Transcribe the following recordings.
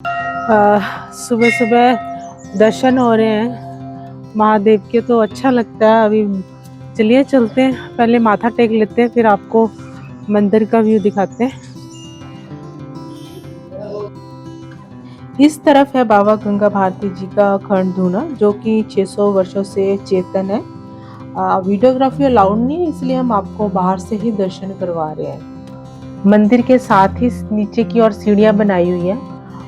सुबह सुबह दर्शन हो रहे हैं महादेव के, तो अच्छा लगता है। अभी चलिए चलते हैं, पहले माथा टेक लेते हैं, फिर आपको मंदिर का व्यू दिखाते हैं। इस तरफ है बाबा गंगा भारती जी का अखंड धूना, जो कि 600 वर्षों से चेतन है। वीडियोग्राफी अलाउड नहीं है, इसलिए हम आपको बाहर से ही दर्शन करवा रहे हैं। मंदिर के साथ ही नीचे की ओर सीढ़ियां बनाई हुई है,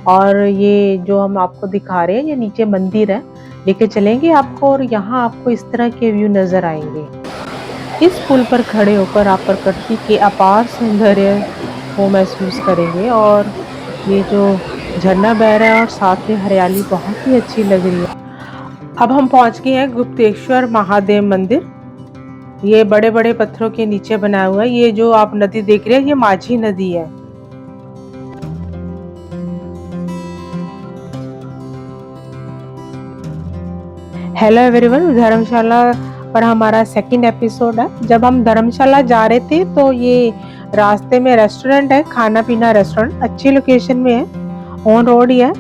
और ये जो हम आपको दिखा रहे हैं ये नीचे मंदिर है, लेके चलेंगे आपको, और यहाँ आपको इस तरह के व्यू नजर आएंगे। इस पुल पर खड़े होकर आप प्रकृति के अपार सौंदर्य को महसूस करेंगे, और ये जो झरना बह रहा है और साथ में हरियाली बहुत ही अच्छी लग रही है। अब हम पहुंच गए हैं गुप्तेश्वर महादेव मंदिर। ये बड़े बड़े पत्थरों के नीचे बना हुआ है। ये जो आप नदी देख रहे हैं ये माझी नदी है। हेलो एवरीवन, धर्मशाला पर हमारा सेकंड एपिसोड है। जब हम धर्मशाला जा रहे थे तो ये रास्ते में रेस्टोरेंट है, खाना पीना रेस्टोरेंट, अच्छी लोकेशन में है, ऑन रोड ही है।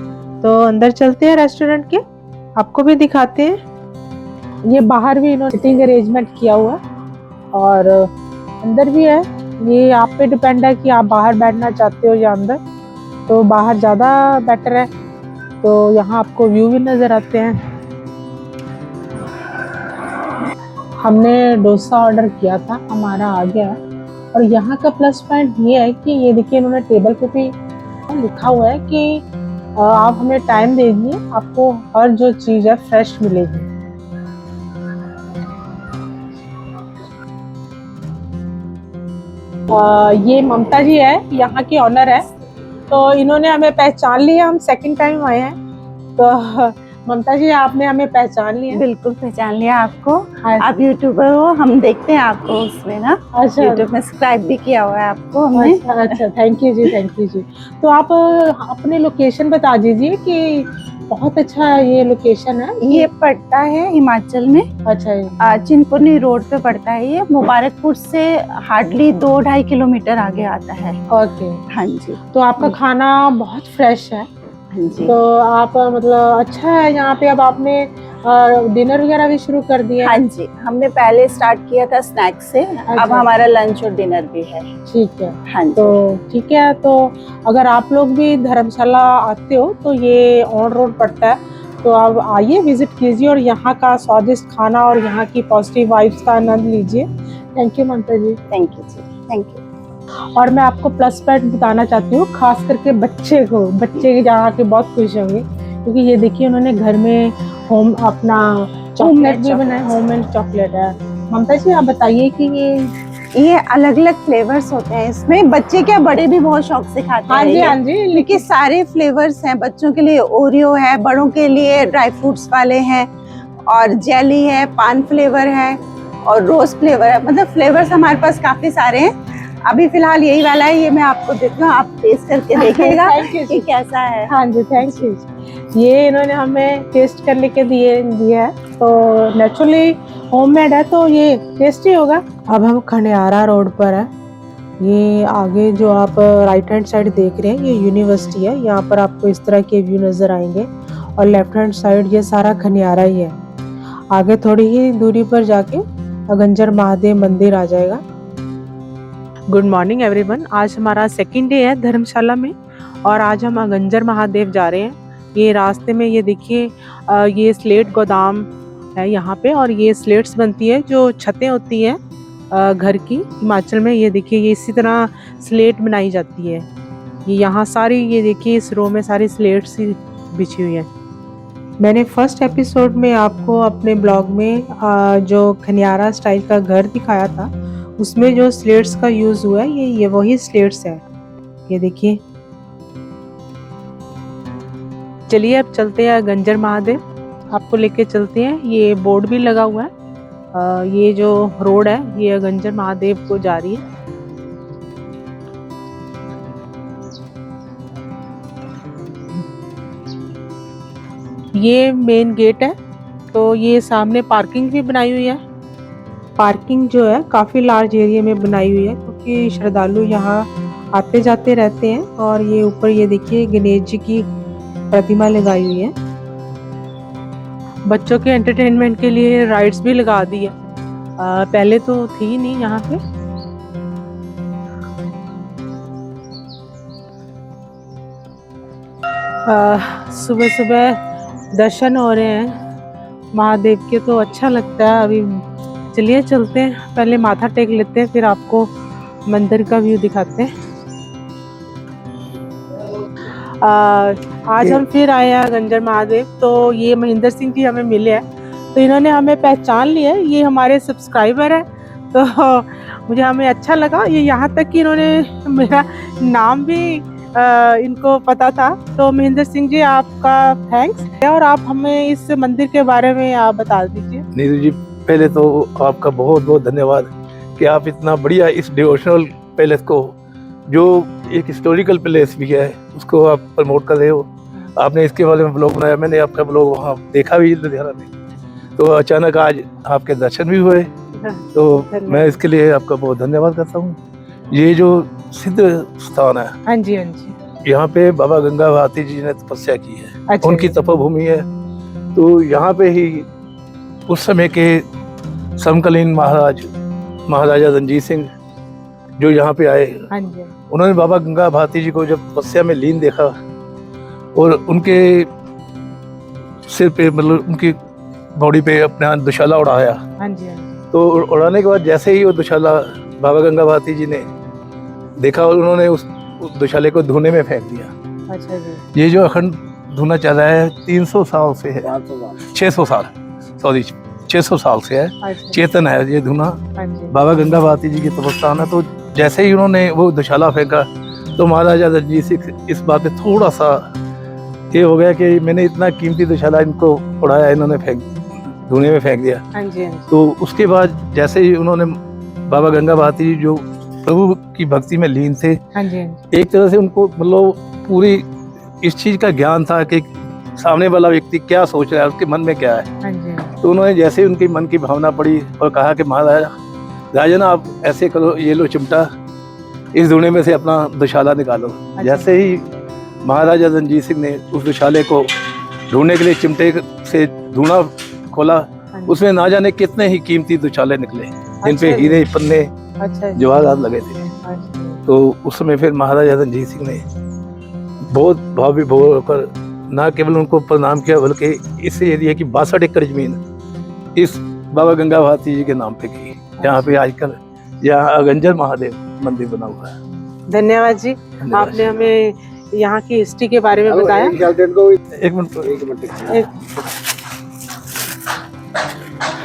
तो अंदर चलते हैं रेस्टोरेंट के, आपको भी दिखाते हैं। ये बाहर भी इन्होंने सिटिंग अरेंजमेंट किया हुआ है और अंदर भी है। ये आप पे डिपेंड है कि आप बाहर बैठना चाहते हो या अंदर, तो बाहर ज़्यादा बेटर है। तो यहाँ आपको व्यू भी नज़र आते हैं। हमने डोसा ऑर्डर किया था, हमारा आ गया है। और यहाँ का प्लस पॉइंट ये है कि ये देखिए इन्होंने टेबल पे भी लिखा हुआ है कि आप हमें टाइम दे दिए, आपको हर जो चीज़ है फ्रेश मिलेगी। ये ममता जी है, यहाँ की ऑनर है, तो इन्होंने हमें पहचान लिया। हम सेकंड टाइम आए हैं, तो ममता जी आपने हमें पहचान लिया? बिल्कुल पहचान लिया आपको। आप यूट्यूबर हो, हम देखते हैं आपको उसमें ना। अच्छा, यूट्यूब में सब्सक्राइब भी किया हुआ है आपको हमने। अच्छा, thank you ji, thank you जी। तो आप अपने लोकेशन बता दीजिए कि बहुत अच्छा ये लोकेशन है। ये पड़ता है हिमाचल में। अच्छा, चिंतपूर्णी रोड पे पड़ता है। ये मुबारकपुर से हार्डली 2-2.5 किलोमीटर आगे आता है। ओके, हाँ जी। तो आपका खाना बहुत फ्रेश है। हाँ जी। तो आप मतलब अच्छा है यहाँ पे। अब आपने डिनर वगैरह भी शुरू कर दिया? हाँ जी, हमने पहले स्टार्ट किया था स्नैक्स से। अब हमारा लंच और डिनर भी है। ठीक है। हाँ जी। तो ठीक है, तो अगर आप लोग भी धर्मशाला आते हो तो ये ऑन रोड पड़ता है, तो आप आइए, विजिट कीजिए और यहाँ का स्वादिष्ट खाना और यहाँ की पॉजिटिव वाइब्स का आनंद लीजिए। Thank you Mamata ji. Thank you ji, thank you. और मैं आपको प्लस पॉइंट बताना चाहती हूँ, खास करके बच्चे यहाँ के बहुत खुश होंगे, क्योंकि ये देखिए उन्होंने घर में होम अपना चॉकलेट भी बनाया, होममेड चॉकलेट है। ममता जी आप बताइए कि ये अलग अलग फ्लेवर्स होते हैं इसमें। बच्चे क्या, बड़े भी बहुत शौक से खाते हैं। हाँ जी, हाँ जी, क्योंकि सारे फ्लेवर्स हैं। बच्चों के लिए ओरियो है, बड़ों के लिए ड्राई फ्रूट्स वाले हैं, और जेली है, पान फ्लेवर है, और रोज फ्लेवर है। मतलब फ्लेवर्स हमारे पास काफी सारे हैं। अभी फिलहाल यही वाला है, ये मैं आपको देती हूँ, आप टेस्ट करके देखिएगा कि कैसा है। हाँ जी, थैंक यू। ये इन्होंने हमें टेस्ट करने के दिया है, तो नेचुरली होममेड है, तो ये टेस्टी होगा। अब हम खंडियारा रोड पर है। ये आगे जो आप राइट हैंड साइड देख रहे हैं ये यूनिवर्सिटी है। यहाँ पर आपको इस तरह के व्यू नजर आएंगे, और लेफ्ट हैंड साइड ये सारा खंडियारा ही है। आगे थोड़ी ही दूरी पर जाके अगंजर महादेव मंदिर आ जाएगा। गुड मॉर्निंग एवरीवन, आज हमारा सेकंड डे है धर्मशाला में, और आज हम अगंजर महादेव जा रहे हैं। ये रास्ते में ये देखिए ये स्लेट गोदाम है यहाँ पे, और ये स्लेट्स बनती है, जो छतें होती हैं घर की। हिमाचल में ये देखिए ये इसी तरह स्लेट बनाई जाती है। ये यहाँ सारी, ये देखिए इस रो में सारी स्लेट्स ही बिछी हुई है। मैंने फर्स्ट एपिसोड में आपको अपने ब्लॉग में जो खनियारा स्टाइल का घर दिखाया था, उसमें जो स्लेट्स का यूज हुआ है ये वही स्लेट्स है। ये देखिए। चलिए अब चलते हैं गंजर महादेव, आपको लेके चलते हैं। ये बोर्ड भी लगा हुआ है। ये जो रोड है ये गंजर महादेव को जा रही है। ये मेन गेट है, तो ये सामने पार्किंग भी बनाई हुई है। पार्किंग जो है काफ़ी लार्ज एरिया में बनाई हुई है, क्योंकि श्रद्धालु यहाँ आते जाते रहते हैं। और ये ऊपर ये देखिए गणेश जी की प्रतिमा लगाई हुई है। बच्चों के एंटरटेनमेंट के लिए राइड्स भी लगा दी है, पहले तो थी नहीं यहाँ पे। सुबह सुबह दर्शन हो रहे हैं महादेव के, तो अच्छा लगता है। अभी चलिए चलते हैं, पहले माथा टेक लेते हैं, फिर आपको मंदिर का व्यू दिखाते हैं। आज हम फिर आए हैं गंजर महादेव। तो ये महेंद्र सिंह जी हमें मिले हैं, तो इन्होंने हमें पहचान लिया है, ये हमारे सब्सक्राइबर है। तो मुझे हमें अच्छा लगा, ये यहाँ तक कि इन्होंने मेरा नाम भी इनको पता था। तो महेंद्र सिंह जी आपका थैंक्स, और आप हमें इस मंदिर के बारे में आप बता दीजिए। नीरू जी, पहले तो आपका बहुत बहुत धन्यवाद कि आप इतना बढ़िया इस डिवोशनल पैलेस को, जो एक हिस्टोरिकल प्लेस भी है, उसको आप प्रमोट कर रहे हो। आपने इसके बारे में ब्लॉग बनाया, मैंने आपका ब्लॉग वहाँ देखा भी लुधियाना में, तो अचानक आज आपके दर्शन भी हुए, तो मैं इसके लिए आपका बहुत धन्यवाद करता हूँ। ये जो सिद्ध स्थान है, हाँ जी हाँ जी, यहाँ पे बाबा गंगा भारती जी ने तपस्या की है। अच्छा, उनकी तपोभूमि है। तो यहाँ पे ही उस समय के समकालीन महाराजा रणजीत सिंह जो यहाँ पे आए, हाँ जी, उन्होंने बाबा गंगा भारती जी को जब तपस्या में लीन देखा और उनके सिर पे, मतलब उनकी बॉडी पे अपना दुशाला उड़ाया, हाँ जी, तो उड़ाने के बाद जैसे ही वो दुशाला बाबा गंगा भारती जी ने देखा, और उन्होंने उस दुशाले को धुने में फेंक दिया। अच्छा जी, ये जो अखंड धुना चल रहा है 300 साल से है, 600 साल, सॉरी 600 साल से है, अच्छा, चेतन है ये धुना। हाँ जी, बाबा गंगा भारती जी की तपस्थान है। तो जैसे ही उन्होंने वो दुशाला फेंका, तो महाराजा रणजीत सिंह इस बात पे थोड़ा सा ये हो गया कि मैंने इतना कीमती दुशाला इनको उड़ाया, इन्होंने धुने में फेंक दिया। हाँ जी, हाँ जी, तो उसके बाद जैसे ही उन्होंने बाबा गंगा भारती जी जो प्रभु की भक्ति में लीन थे, हाँ जी, हाँ जी, एक तरह से उनको मतलब पूरी इस चीज का ज्ञान था कि सामने वाला व्यक्ति क्या सोच रहा है, उसके मन में क्या है। हाँ जी, तो उन्होंने जैसे ही उनकी मन की भावना पड़ी और कहा कि महाराजा राजन, आप ऐसे करो, ये लो चिमटा, इस धुने में से अपना दुशाला निकालो। जैसे ही महाराजा रणजीत सिंह ने उस दुशाले को ढूंढने के लिए चिमटे से धुना खोला, उसमें ना जाने कितने ही कीमती दुशाले निकले, जिन पे हीरे पन्ने अच्छा, जवाहरात लगे थे। अच्छा, तो उस समय फिर महाराजा रणजीत सिंह ने बहुत भाव विभोर होकर ना केवल उनको प्रणाम किया, बल्कि इस एरिया की 62 एकड़ जमीन इस बाबा गंगा भारती जी के नाम पे की, जहाँ पे आजकल यहाँ अगंजर महादेव मंदिर बना हुआ है। धन्यवाद जी, आपने हमें यहाँ की हिस्ट्री के बारे में बताया। एक मिनट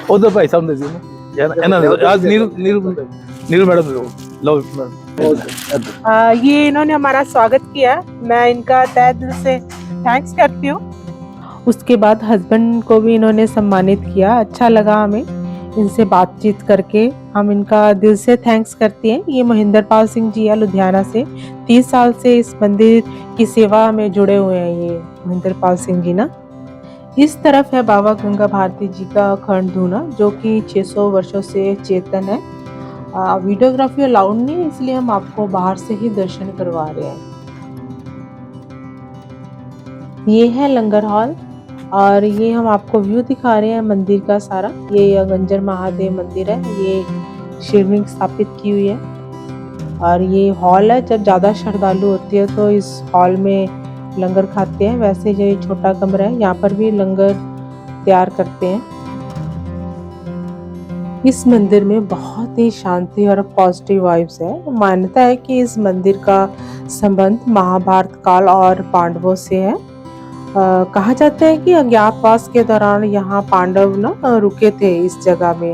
उधर भाई साहब दे दीजिए, आज नीरू मैडम लो मैडम। ये इन्होंने हमारा स्वागत किया, मैं इनका तहे दिल से थैंक्स करती हूँ। उसके बाद हस्बैंड को भी इन्होंने सम्मानित किया, अच्छा लगा हमें इनसे बातचीत करके, हम इनका दिल से थैंक्स करते हैं। ये महेंद्र पाल सिंह जी है लुधियाना से, 30 साल से इस मंदिर की सेवा में जुड़े हुए हैं ये महेंद्र पाल सिंह जी ना। इस तरफ है बाबा गंगा भारती जी का अखंड धुना, जो कि 600 वर्षों से चेतन है। वीडियोग्राफी अलाउड नहीं है, इसलिए हम आपको बाहर से ही दर्शन करवा रहे हैं। ये है लंगर हॉल, और ये हम आपको व्यू दिखा रहे हैं मंदिर का सारा। ये गंजर महादेव मंदिर है, ये शिवलिंग स्थापित की हुई है, और ये हॉल है। जब ज़्यादा श्रद्धालु होती है तो इस हॉल में लंगर खाते हैं। वैसे जो ये छोटा कमरा है, यहाँ पर भी लंगर तैयार करते हैं। इस मंदिर में बहुत ही शांति और पॉजिटिव वाइब्स है। मान्यता है कि इस मंदिर का संबंध महाभारत काल और पांडवों से है। कहा जाता है कि अज्ञातवास के दौरान यहाँ पांडव ना रुके थे इस जगह में।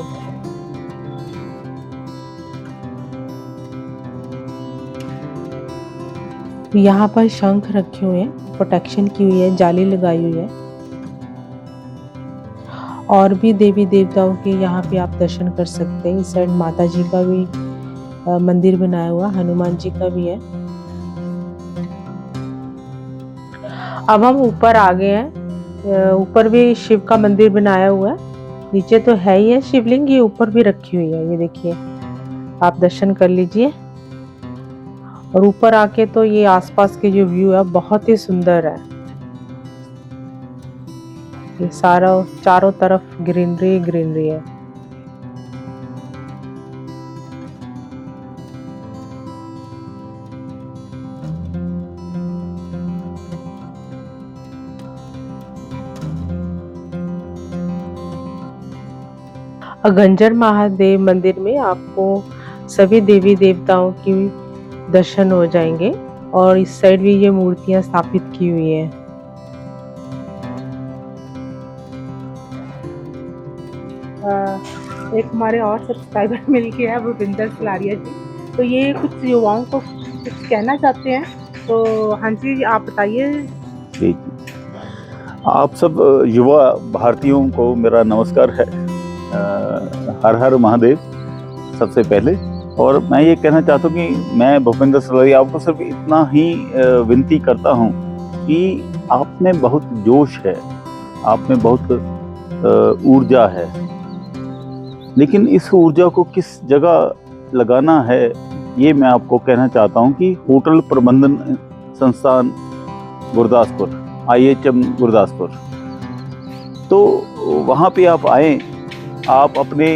यहाँ पर शंख रखे हुए हैं, प्रोटेक्शन की हुई है, जाली लगाई हुई है, और भी देवी देवताओं के यहाँ पे आप दर्शन कर सकते हैं। इस साइड माता जी का भी मंदिर बनाया हुआ, हनुमान जी का भी है। अब हम ऊपर आ गए हैं, ऊपर भी शिव का मंदिर बनाया हुआ है। नीचे तो है ही है शिवलिंग, ये ऊपर भी रखी हुई है, ये देखिए, आप दर्शन कर लीजिए। और ऊपर आके तो ये आसपास के जो व्यू है बहुत ही सुंदर है। ये सारा चारों तरफ ग्रीनरी ग्रीनरी है। अगंजर महादेव मंदिर में आपको सभी देवी देवताओं की दर्शन हो जाएंगे और इस साइड भी ये मूर्तियां स्थापित की हुई है। एक हमारे और सब्सक्राइबर मिल के है भूपिंदर सलारिया जी, तो ये कुछ युवाओं को कुछ कहना चाहते हैं, तो हाँ जी आप बताइए। जी, आप सब युवा भारतीयों को मेरा नमस्कार है। हर हर महादेव सबसे पहले। और मैं ये कहना चाहता हूँ कि मैं भूपिंदर सलारिया आपको सिर्फ इतना ही विनती करता हूँ कि आप में बहुत जोश है, आप में बहुत ऊर्जा है, लेकिन इस ऊर्जा को किस जगह लगाना है ये मैं आपको कहना चाहता हूँ कि होटल प्रबंधन संस्थान गुरदासपुर, IHM गुरदासपुर, तो वहाँ पे आप आएँ, आप अपने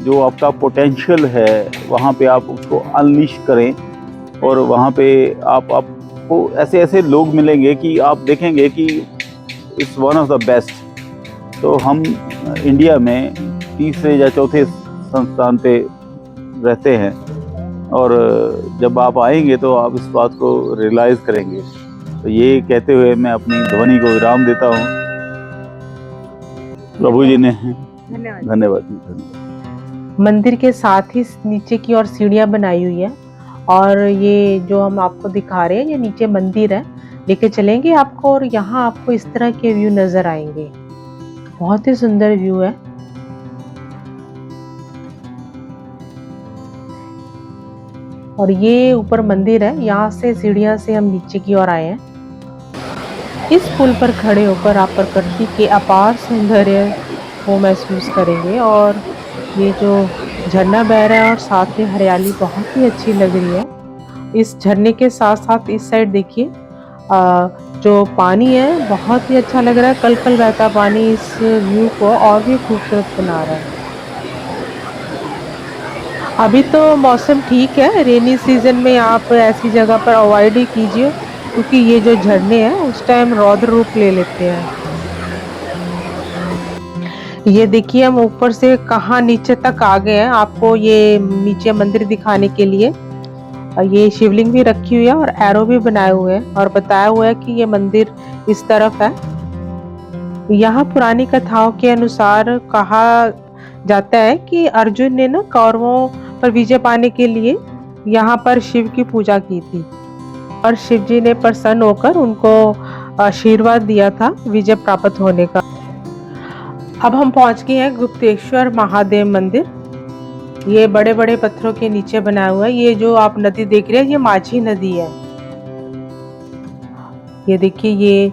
जो आपका पोटेंशियल है वहाँ पे आप उसको अनलीश करें और वहाँ पे आपको ऐसे ऐसे लोग मिलेंगे कि आप देखेंगे कि it's one of the best. तो हम इंडिया में तीसरे या चौथे संस्थान पे रहते हैं और जब आप आएंगे तो आप इस बात को रियलाइज़ करेंगे। तो ये कहते हुए मैं अपनी ध्वनि को विराम देता हूँ। प्रभु जी ने धन्यवाद। मंदिर के साथ ही नीचे की ओर सीढ़ियां बनाई हुई है और ये जो हम आपको दिखा रहे हैं ये नीचे मंदिर है, लेके चलेंगे आपको और यहाँ आपको इस तरह के व्यू नजर आएंगे। बहुत ही सुंदर व्यू है। और ये ऊपर मंदिर है, यहाँ से सीढ़ियां से हम नीचे की ओर आए हैं। इस पुल पर खड़े होकर आप प्रकृति के अपार सौंदर्य को महसूस करेंगे और ये जो झरना बह रहा है और साथ में हरियाली बहुत ही अच्छी लग रही है। इस झरने के साथ साथ इस साइड देखिए जो पानी है बहुत ही अच्छा लग रहा है, कल कल बहता पानी इस व्यू को और भी खूबसूरत बना रहा है। अभी तो मौसम ठीक है, रेनी सीजन में आप ऐसी जगह पर अवॉइड ही कीजिए क्योंकि ये जो झरने हैं उस टाइम रौद्र रूप ले लेते हैं। ये देखिए हम ऊपर से कहाँ नीचे तक आ गए हैं आपको ये नीचे मंदिर दिखाने के लिए। ये शिवलिंग भी रखी हुई है और एरो भी बनाए हुए हैं और बताया हुआ है कि ये मंदिर इस तरफ है। यहाँ पुरानी कथाओं के अनुसार कहा जाता है कि अर्जुन ने ना कौरवों पर विजय पाने के लिए यहाँ पर शिव की पूजा की थी और शिव जी ने प्रसन्न होकर उनको आशीर्वाद दिया था विजय प्राप्त होने का। अब हम पहुंच गए हैं गुप्तेश्वर महादेव मंदिर। ये बड़े बड़े पत्थरों के नीचे बना हुआ है। ये जो आप नदी देख रहे हैं ये माझी नदी है। ये देखिए ये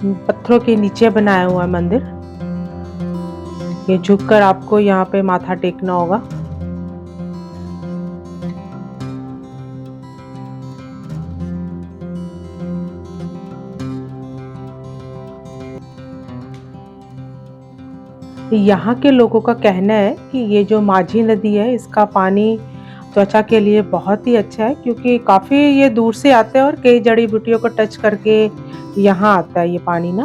पत्थरों के नीचे बनाया हुआ है मंदिर। ये झुककर आपको यहाँ पे माथा टेकना होगा। यहाँ के लोगों का कहना है कि ये जो माझी नदी है इसका पानी त्वचा के लिए बहुत ही अच्छा है क्योंकि काफ़ी ये दूर से आते हैं और कई जड़ी बूटियों को टच करके यहाँ आता है ये पानी ना।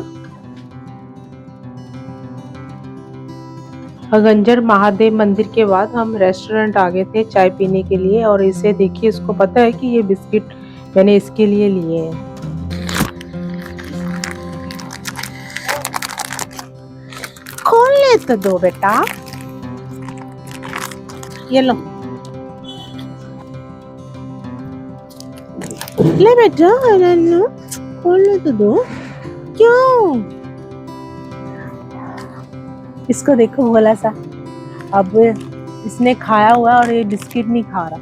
अगंजर महादेव मंदिर के बाद हम रेस्टोरेंट आ गए थे चाय पीने के लिए और इसे देखिए, इसको पता है कि ये बिस्किट मैंने इसके लिए लिए हैं। खोल ले तो दो बेटा, ये लो ले बेटा, खोल ले तो दो। क्यों? इसको देखो भोला सा, अब इसने खाया हुआ और ये बिस्किट नहीं खा रहा।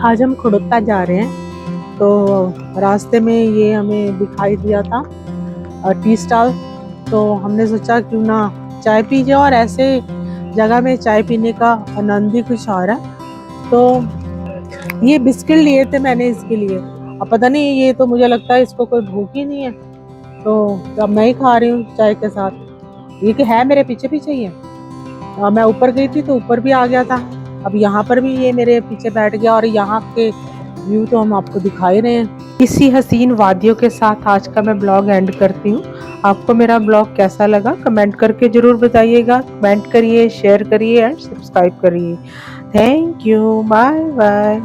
आज हम खड़ोता जा रहे हैं तो रास्ते में ये हमें दिखाई दिया था टी स्टॉल, तो हमने सोचा क्यों ना चाय पी जाए और ऐसे जगह में चाय पीने का आनंद ही कुछ और है। तो ये बिस्किट लिए थे मैंने इसके लिए अब पता नहीं, ये तो मुझे लगता है इसको कोई भूख ही नहीं है, तो अब मैं ही खा रही हूँ चाय के साथ। ये कि है मेरे पीछे पीछे ही है। मैं ऊपर गई थी तो ऊपर भी आ गया था, अब यहाँ पर भी ये मेरे पीछे बैठ गया, और यहाँ के व्यू तो हम आपको दिखा ही रहे हैं। इसी हसीन वादियों के साथ आज का मैं ब्लॉग एंड करती हूँ। आपको मेरा ब्लॉग कैसा लगा कमेंट करके ज़रूर बताइएगा। कमेंट करिए, शेयर करिए एंड सब्सक्राइब करिए। Thank you, bye bye.